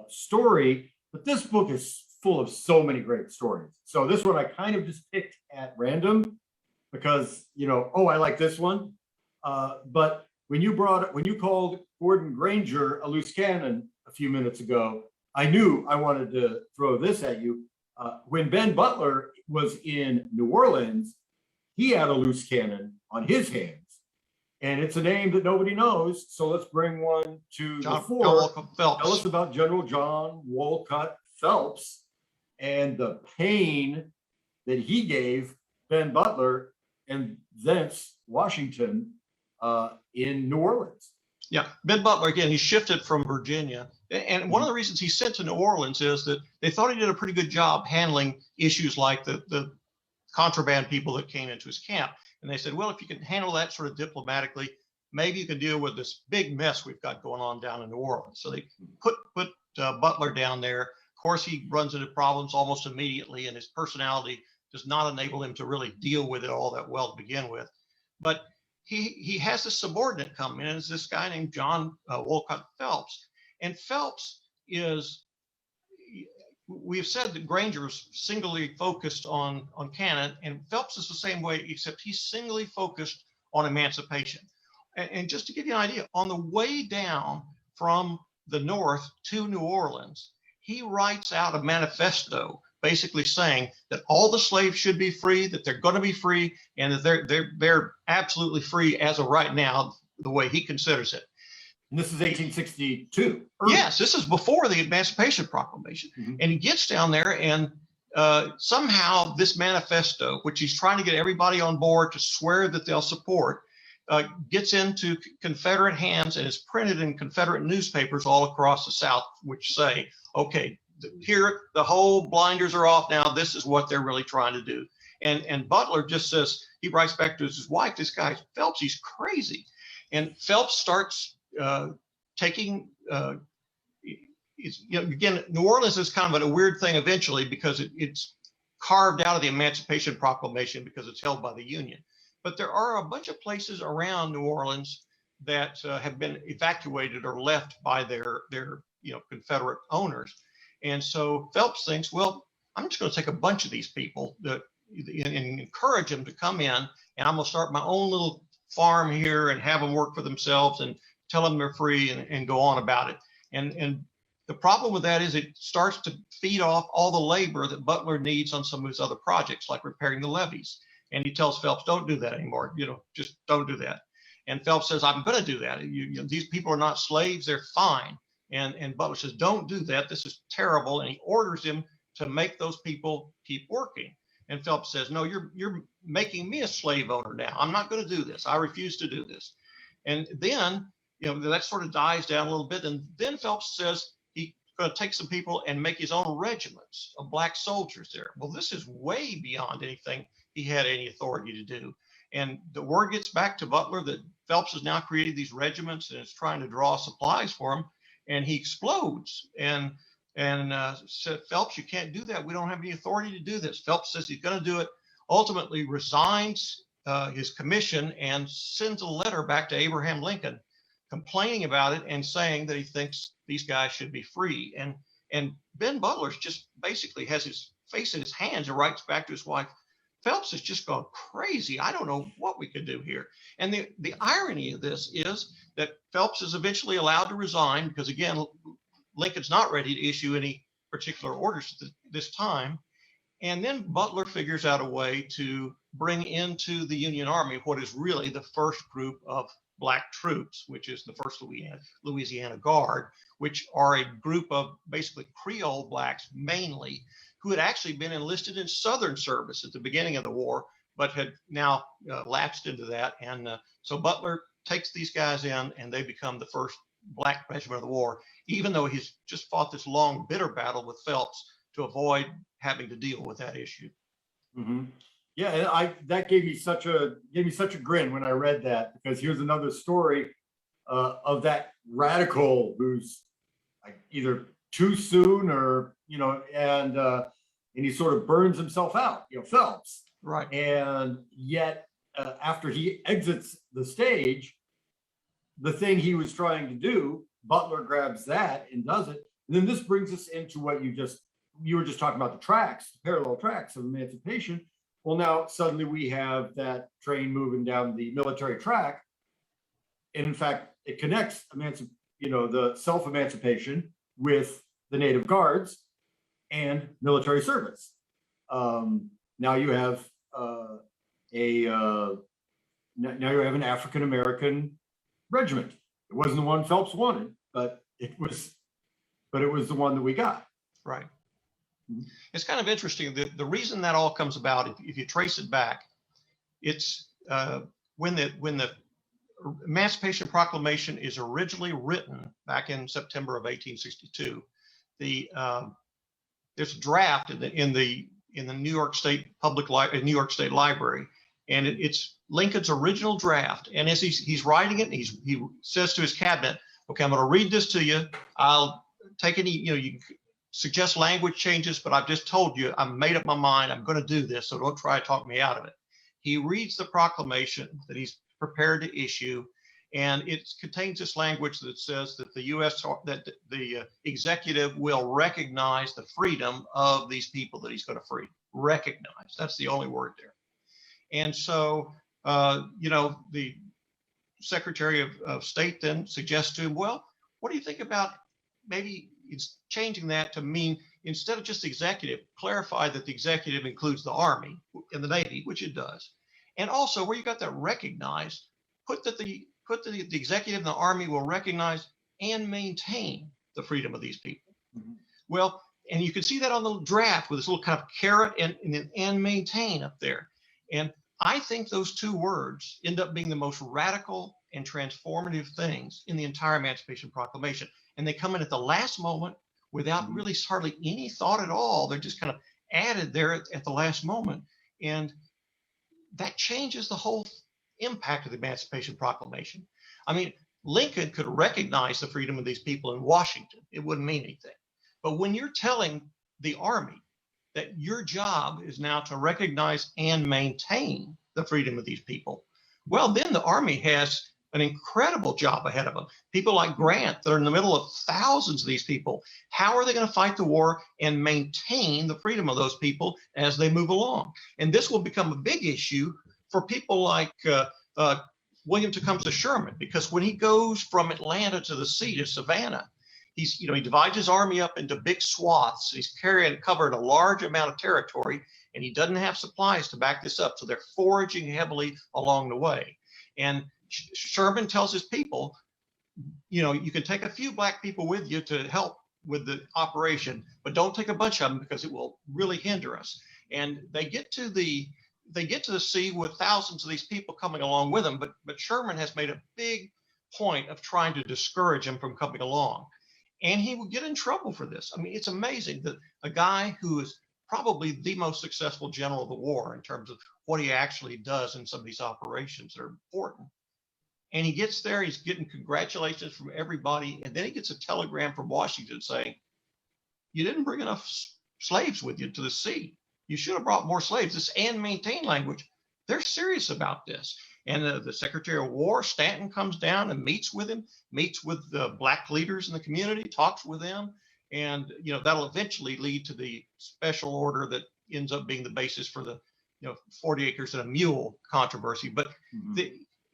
story. But this book is full of so many great stories. So this one I kind of just picked at random because, I like this one. But when you called Gordon Granger a loose cannon a few minutes ago, I knew I wanted to throw this at you. When Ben Butler was in New Orleans, he had a loose cannon on his hands. And it's a name that nobody knows. So let's bring one to the fore. Walcott Phelps. Tell us about General John Walcott Phelps and the pain that he gave Ben Butler and thence Washington in New Orleans. Yeah, Ben Butler, again, he shifted from Virginia. And one of the reasons he's sent to New Orleans is that they thought he did a pretty good job handling issues like the contraband people that came into his camp. And they said, well, if you can handle that sort of diplomatically, maybe you can deal with this big mess we've got going on down in New Orleans. So they put Butler down there. Of course, he runs into problems almost immediately, and his personality does not enable him to really deal with it all that well to begin with. But he has a subordinate come in, and it's this guy named John Walcott Phelps. And Phelps is we've said that Granger is singly focused on Cannon, and Phelps is the same way, except he's singly focused on emancipation. And just to give you an idea, on the way down from the North to New Orleans, he writes out a manifesto basically saying that all the slaves should be free, that they're going to be free, and that they're absolutely free as of right now, the way he considers it. And this is 1862. Yes, this is before the Emancipation Proclamation. Mm-hmm. And he gets down there, and somehow this manifesto, which he's trying to get everybody on board to swear that they'll support, gets into Confederate hands and is printed in Confederate newspapers all across the South, which say, okay, here, the whole blinders are off now. This is what they're really trying to do. And Butler just says, he writes back to his wife, this guy, Phelps, he's crazy. And Phelps starts taking, again, New Orleans is kind of a weird thing eventually because it's carved out of the Emancipation Proclamation because it's held by the Union. But there are a bunch of places around New Orleans that have been evacuated or left by their Confederate owners. And so Phelps thinks, well, I'm just going to take a bunch of these people and encourage them to come in, and I'm going to start my own little farm here and have them work for themselves and tell them they're free and go on about it. And the problem with that is it starts to feed off all the labor that Butler needs on some of his other projects, like repairing the levees. And he tells Phelps, don't do that anymore. Just don't do that. And Phelps says, I'm going to do that. These people are not slaves. They're fine. And Butler says, don't do that. This is terrible. And he orders him to make those people keep working. And Phelps says, no, you're making me a slave owner now. I'm not going to do this. I refuse to do this. And then, that sort of dies down a little bit. And then Phelps says he's going to take some people and make his own regiments of black soldiers there. Well, this is way beyond anything he had any authority to do. And the word gets back to Butler that Phelps has now created these regiments and is trying to draw supplies for them. And he explodes and said, Phelps, you can't do that. We don't have any authority to do this. Phelps says he's going to do it, ultimately resigns his commission and sends a letter back to Abraham Lincoln complaining about it and saying that he thinks these guys should be free. And Ben Butler's just basically has his face in his hands and writes back to his wife, Phelps has just gone crazy. I don't know what we could do here. And the irony of this is that Phelps is eventually allowed to resign because, again, Lincoln's not ready to issue any particular orders at this time. And then Butler figures out a way to bring into the Union Army what is really the first group of black troops, which is the 1st Louisiana Guard, which are a group of basically Creole blacks mainly, who had actually been enlisted in Southern service at the beginning of the war, but had now lapsed into that. And so Butler takes these guys in, and they become the first black regiment of the war, even though he's just fought this long, bitter battle with Phelps to avoid having to deal with that issue. Mm-hmm. Yeah, that gave me such a grin when I read that, because here's another story of that radical who's like either too soon or and he sort of burns himself out, Phelps. Right. And yet after he exits the stage, the thing he was trying to do, Butler grabs that and does it. And then this brings us into what you were just talking about, the tracks, the parallel tracks of emancipation. Well, now suddenly we have that train moving down the military track. And in fact, it connects the self-emancipation with the Native Guards and military service. Now you have an African American regiment. It wasn't the one Phelps wanted, but it was the one that we got. Right. It's kind of interesting. The reason that all comes about, if you trace it back, it's when the Emancipation Proclamation is originally written back in September of 1862. There's a draft in the New York State New York State Library, and it's Lincoln's original draft. And as he's writing it, he says to his cabinet, "Okay, I'm going to read this to you. I'll take any you can suggest language changes, but I've just told you I've made up my mind. I'm going to do this, so don't try to talk me out of it." He reads the proclamation that he's prepared to issue, And it contains this language that says that the executive will recognize the freedom of these people that he's going to free. Recognize, that's the only word there. And so, the Secretary of State then suggests to him, well, what do you think about maybe it's changing that to mean, instead of just the executive, clarify that the executive includes the Army and the Navy, which it does. And also where you got that recognized, put that the executive and the Army will recognize and maintain the freedom of these people. Mm-hmm. Well, and you can see that on the draft with this little kind of caret and maintain up there. And I think those two words end up being the most radical and transformative things in the entire Emancipation Proclamation. And they come in at the last moment without really hardly any thought at all. They're just kind of added there at the last moment. And that changes the whole impact of the Emancipation Proclamation. I mean, Lincoln could recognize the freedom of these people in Washington. It wouldn't mean anything. But when you're telling the Army that your job is now to recognize and maintain the freedom of these people, well, then the Army has an incredible job ahead of them. People like Grant that are in the middle of thousands of these people. How are they going to fight the war and maintain the freedom of those people as they move along? And this will become a big issue for people like William Tecumseh Sherman, because when he goes from Atlanta to the sea to Savannah, he divides his army up into big swaths. He's covered a large amount of territory, and he doesn't have supplies to back this up. So they're foraging heavily along the way. And Sherman tells his people, you can take a few black people with you to help with the operation, but don't take a bunch of them because it will really hinder us. And they get to the sea with thousands of these people coming along with them, but Sherman has made a big point of trying to discourage them from coming along. And he will get in trouble for this. I mean, it's amazing that a guy who is probably the most successful general of the war in terms of what he actually does in some of these operations that are important. And he gets there, he's getting congratulations from everybody. And then he gets a telegram from Washington saying, you didn't bring enough slaves with you to the sea. You should have brought more slaves. This and maintain language, they're serious about this. And the Secretary of War, Stanton, comes down and meets with him, meets with the black leaders in the community, talks with them. And, that'll eventually lead to the special order that ends up being the basis for the, 40 acres and a mule controversy. But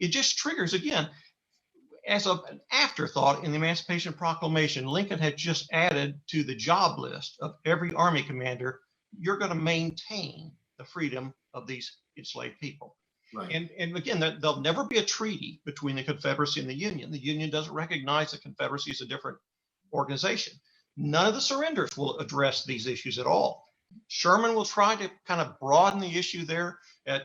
it just triggers, again, as an afterthought in the Emancipation Proclamation, Lincoln had just added to the job list of every Army commander, you're going to maintain the freedom of these enslaved people. Right. And again, there'll never be a treaty between the Confederacy and the Union. The Union doesn't recognize the Confederacy as a different organization. None of the surrenders will address these issues at all. Sherman will try to kind of broaden the issue there at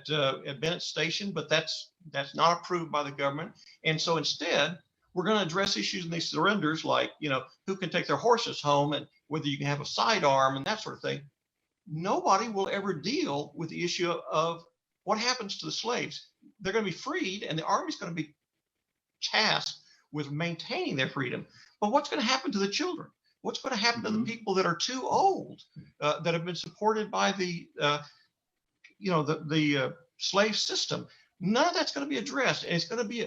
Bennett Station, but that's not approved by the government. And so instead, we're going to address issues in these surrenders like, who can take their horses home and whether you can have a sidearm and that sort of thing. Nobody will ever deal with the issue of what happens to the slaves. They're going to be freed, and the Army's going to be tasked with maintaining their freedom. But what's going to happen to the children? What's going to happen to the people that are too old, that have been supported by the slave system? None of that's going to be addressed, and it's going to be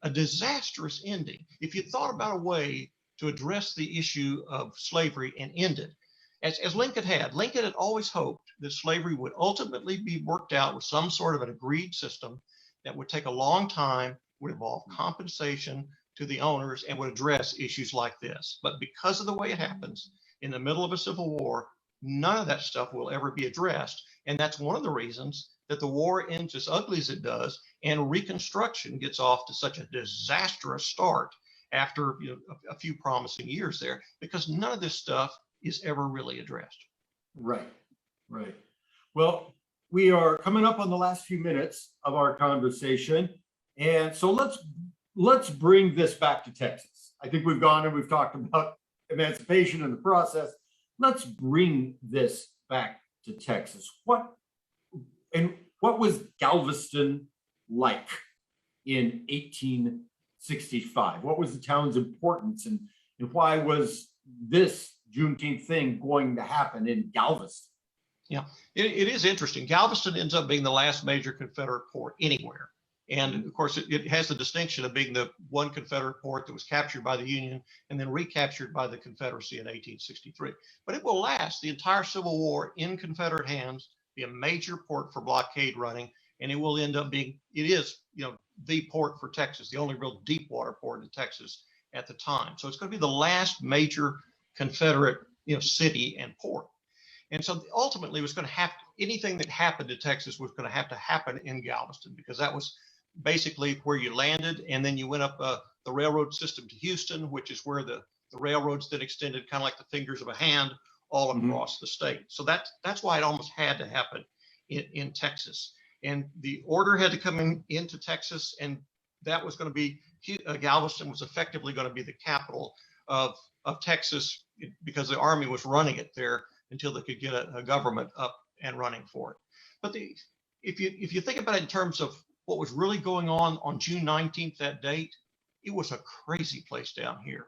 a disastrous ending. If you thought about a way to address the issue of slavery and end it, as Lincoln had always hoped that slavery would ultimately be worked out with some sort of an agreed system that would take a long time, would involve compensation to the owners, and would address issues like this. But because of the way it happens in the middle of a civil war, none of that stuff will ever be addressed. And that's one of the reasons that the war ends as ugly as it does, and Reconstruction gets off to such a disastrous start after a few promising years there, because none of this stuff is ever really addressed. Right. Well, we are coming up on the last few minutes of our conversation. And so let's bring this back to Texas. I think we've gone and we've talked about emancipation and the process. Let's bring this back to Texas. What was Galveston like in 1865? What was the town's importance, and why was this Juneteenth thing going to happen in Galveston? Yeah, it is interesting. Galveston ends up being the last major Confederate port anywhere. And of course, it has the distinction of being the one Confederate port that was captured by the Union and then recaptured by the Confederacy in 1863. But it will last the entire Civil War in Confederate hands, be a major port for blockade running, and it will end up being, it is, the port for Texas, the only real deep water port in Texas at the time. So it's going to be the last major Confederate, city and port. And so ultimately it was going to have, anything that happened to Texas was going to happen in Galveston, because that was basically where you landed, and then you went up the railroad system to Houston, which is where the railroads then extended kind of like the fingers of a hand all across the state. So that's why it almost had to happen in Texas. And the order had to come into Texas, and that was going to be, Galveston was effectively going to be the capital of Texas, because the Army was running it there until they could get a government up and running for it. But if you think about it in terms of what was really going on June 19th, that date, it was a crazy place down here.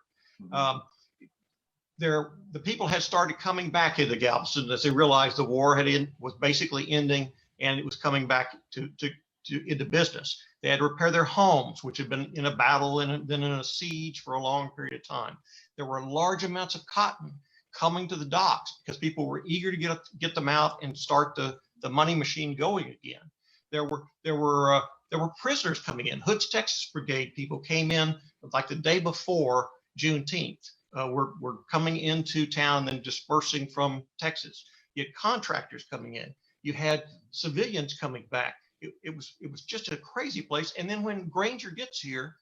The people had started coming back into Galveston as they realized the war was basically ending, and it was coming back into business. They had to repair their homes, which had been in a battle and then in a siege for a long period of time. There were large amounts of cotton coming to the docks because people were eager to get them out and start the money machine going again. There were prisoners coming in. Hood's Texas Brigade people came in like the day before Juneteenth. Were coming into town and dispersing from Texas. You had contractors coming in. You had civilians coming back. It was just a crazy place. And then when Granger gets here,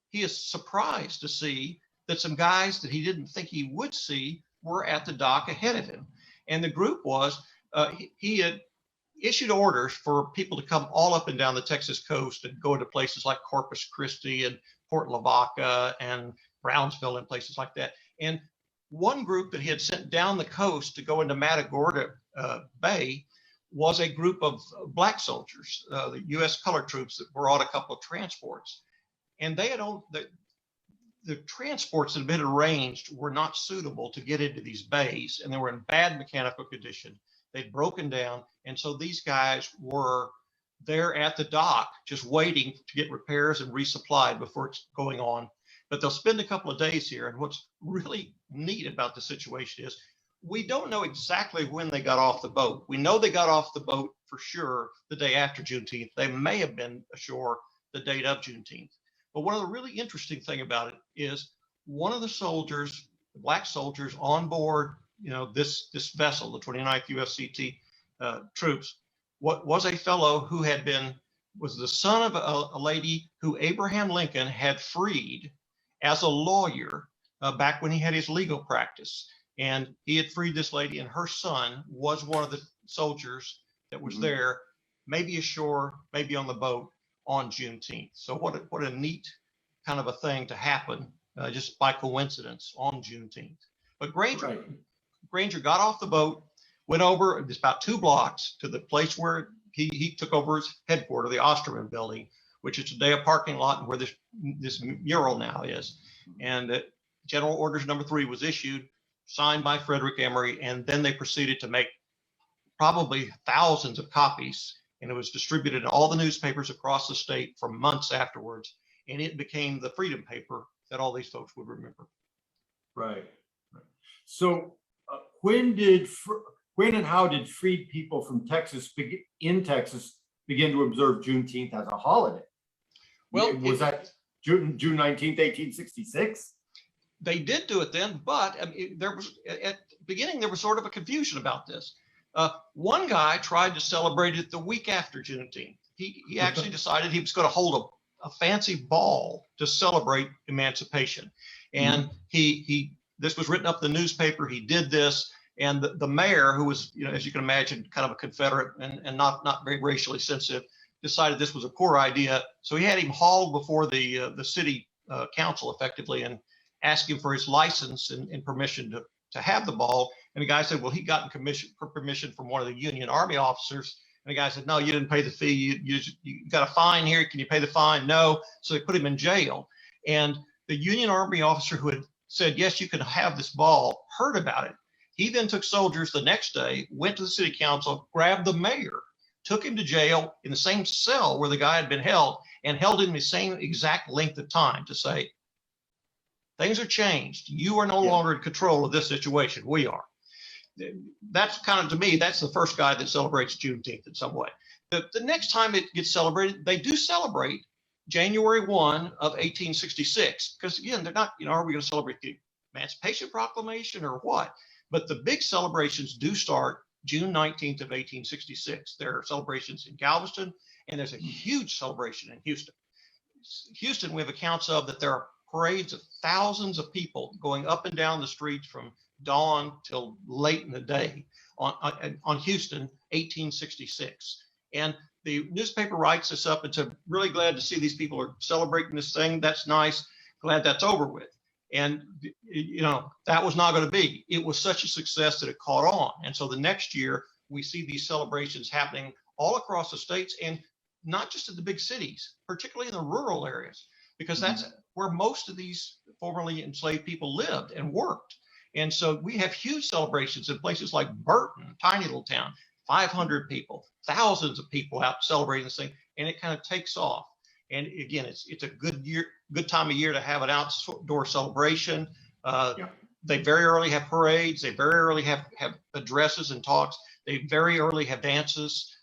he is surprised to see that some guys that he didn't think he would see were at the dock ahead of him. And the group was, he had issued orders for people to come all up and down the Texas coast and go to places like Corpus Christi and Port Lavaca and Brownsville and places like that. And one group that he had sent down the coast to go into Matagorda Bay was a group of black soldiers, the U.S. colored troops that brought a couple of transports. And they had the transports that had been arranged were not suitable to get into these bays, and they were in bad mechanical condition. They'd broken down. And so these guys were there at the dock just waiting to get repairs and resupplied before it's going on. But they'll spend a couple of days here. And what's really neat about the situation is we don't know exactly when they got off the boat. We know they got off the boat for sure the day after Juneteenth. They may have been ashore the date of Juneteenth. But one of the really interesting thing about it is one of the soldiers, the black soldiers on board, this vessel, the 29th USCT troops, was a fellow who was the son of a lady who Abraham Lincoln had freed as a lawyer back when he had his legal practice. And he had freed this lady, and her son was one of the soldiers that was there, maybe ashore, maybe on the boat on Juneteenth. So what a neat kind of a thing to happen just by coincidence on Juneteenth. But Granger got off the boat, went over just about 2 blocks to the place where he took over his headquarters, the Osterman building, which is today a parking lot and where this mural now is. And General Orders Number 3 was issued, signed by Frederick Emery, and then they proceeded to make probably thousands of copies, and it was distributed in all the newspapers across the state for months afterwards, and it became the freedom paper that all these folks would remember. Right. So when and how did freed people from Texas begin to observe Juneteenth as a holiday? Well, was that June 19th, 1866? They did do it then, but there was at the beginning there was sort of a confusion about this. One guy tried to celebrate it the week after Juneteenth. He actually decided he was going to hold a fancy ball to celebrate emancipation, and this was written up in the newspaper. He did this, and the mayor, who was, as you can imagine, kind of a Confederate and not very racially sensitive, decided this was a poor idea. So he had him hauled before the city council effectively and asked him for his license and permission to have the ball. And the guy said, well, he'd gotten permission from one of the Union Army officers. And the guy said, no, you didn't pay the fee. You got a fine here. Can you pay the fine? No. So they put him in jail. And the Union Army officer who had said, yes, you can have this ball, heard about it. He then took soldiers the next day, went to the city council, grabbed the mayor took him to jail in the same cell where the guy had been held, and held him the same exact length of time to say, things are changed. You are no longer in control of this situation. We are. That's kind of, to me, that's the first guy that celebrates Juneteenth in some way. The next time it gets celebrated, they do celebrate January 1 of 1866, because again, they're not, are we going to celebrate the Emancipation Proclamation or what? But the big celebrations do start June 19th of 1866. There are celebrations in Galveston, and there's a huge celebration in Houston. Houston, we have accounts of that there are parades of thousands of people going up and down the streets from dawn till late in the day on Houston, 1866. And the newspaper writes this up and said, really glad to see these people are celebrating this thing. That's nice. Glad that's over with. And, that was not going to be. It was such a success that it caught on. And so the next year, we see these celebrations happening all across the states, and not just in the big cities, particularly in the rural areas, because that's where most of these formerly enslaved people lived and worked. And so we have huge celebrations in places like Burton, tiny little town, 500 people, thousands of people out celebrating this thing, and it kind of takes off. And again, it's a good time of year to have an outdoor celebration. They very early have parades. They very early have addresses and talks. They very early have dances.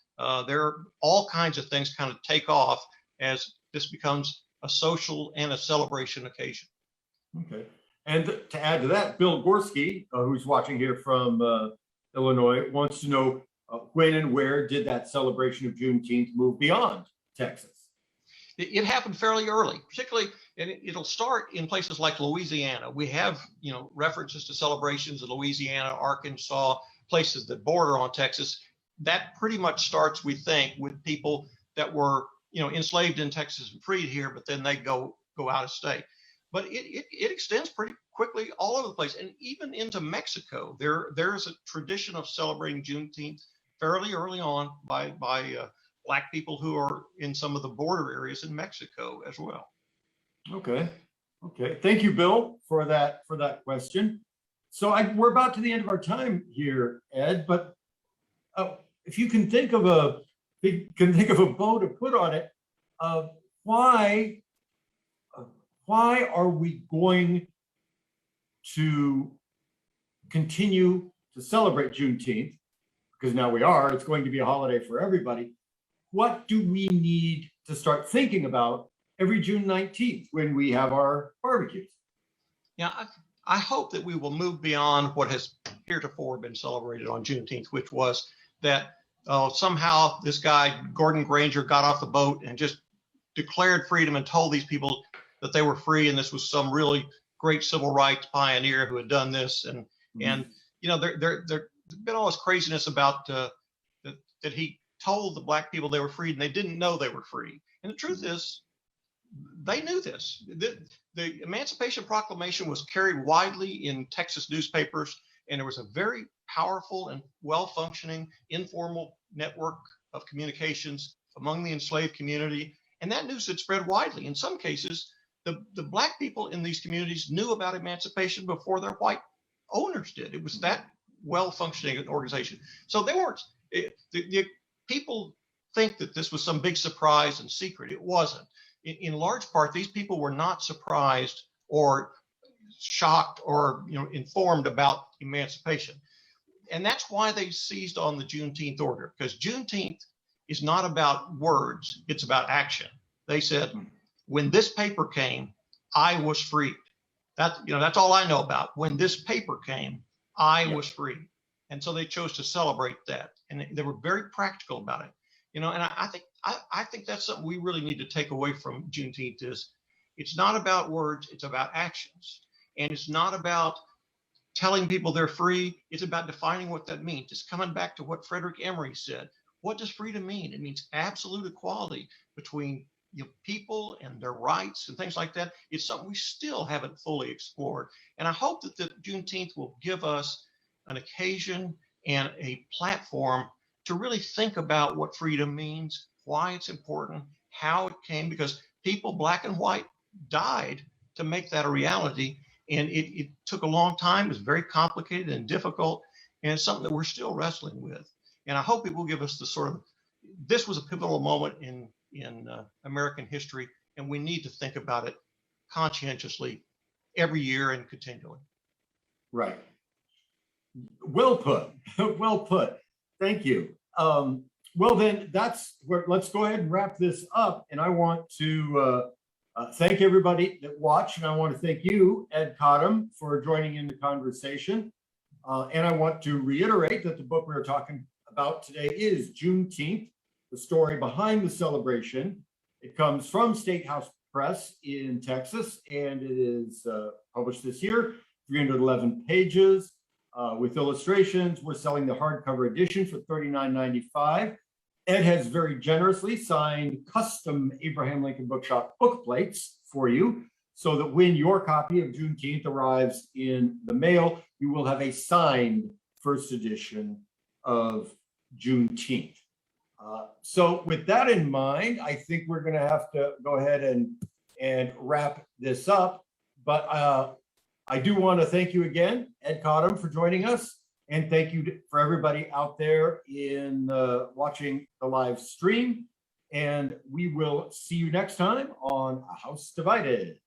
There are all kinds of things kind of take off as this becomes a social and a celebration occasion. Okay. And to add to that, Bill Gorski, who's watching here from Illinois, wants to know when and where did that celebration of Juneteenth move beyond Texas? It happened fairly early, particularly, and it'll start in places like Louisiana. We have, references to celebrations in Louisiana, Arkansas, places that border on Texas. That pretty much starts, we think, with people that were, enslaved in Texas and freed here, but then they go out of state. But it extends pretty quickly all over the place, and even into Mexico. There is a tradition of celebrating Juneteenth fairly early on by Black people who are in some of the border areas in Mexico as well. Okay. Thank you, Bill, for that question. So we're about to the end of our time here, Ed. But if you can think of a bow to put on it, why are we going to continue to celebrate Juneteenth? Because now we are. It's going to be a holiday for everybody. What do we need to start thinking about every June 19th when we have our barbecues? Yeah, I hope that we will move beyond what has heretofore been celebrated on Juneteenth, which was that somehow this guy, Gordon Granger, got off the boat and just declared freedom and told these people that they were free, and this was some really great civil rights pioneer who had done this. And there's been all this craziness about that he told the Black people they were free, and they didn't know they were free. And the truth is, they knew this. The Emancipation Proclamation was carried widely in Texas newspapers, and there was a very powerful and well-functioning informal network of communications among the enslaved community. And that news had spread widely. In some cases, the Black people in these communities knew about emancipation before their white owners did. It was that well-functioning organization. So they weren't, the people think that this was some big surprise and secret. It wasn't. In large part, these people were not surprised or shocked or informed about emancipation. And that's why they seized on the Juneteenth order, because Juneteenth is not about words, it's about action. They said, when this paper came, I was freed. That's all I know about. When this paper came, I was free. And so they chose to celebrate that. And they were very practical about it. And I think that's something we really need to take away from Juneteenth is it's not about words, it's about actions. And it's not about telling people they're free. It's about defining what that means. It's coming back to what Frederick Emery said. What does freedom mean? It means absolute equality between people and their rights and things like that. It's something we still haven't fully explored. And I hope that the Juneteenth will give us an occasion and a platform to really think about what freedom means, why it's important, how it came, because people, Black and white, died to make that a reality. And it took a long time. It was very complicated and difficult. And it's something that we're still wrestling with. And I hope it will give us the sort of this was a pivotal moment in American history, and we need to think about it conscientiously every year and continually. Right. Well put. Well put. Thank you. Well, then that's where let's go ahead and wrap this up. And I want to thank everybody that watched, and I want to thank you, Ed Cotham, for joining in the conversation. And I want to reiterate that the book we're talking about today is Juneteenth, the story behind the celebration. It comes from State House Press in Texas, and it is published this year, 311 pages with illustrations. We're selling the hardcover edition for $39.95. Ed has very generously signed custom Abraham Lincoln Bookshop book plates for you, so that when your copy of Juneteenth arrives in the mail, you will have a signed first edition of Juneteenth. So with that in mind, I think we're going to have to go ahead and wrap this up. But I do want to thank you again, Ed Cotham, for joining us. And thank you for everybody out there in watching the live stream. And we will see you next time on A House Divided.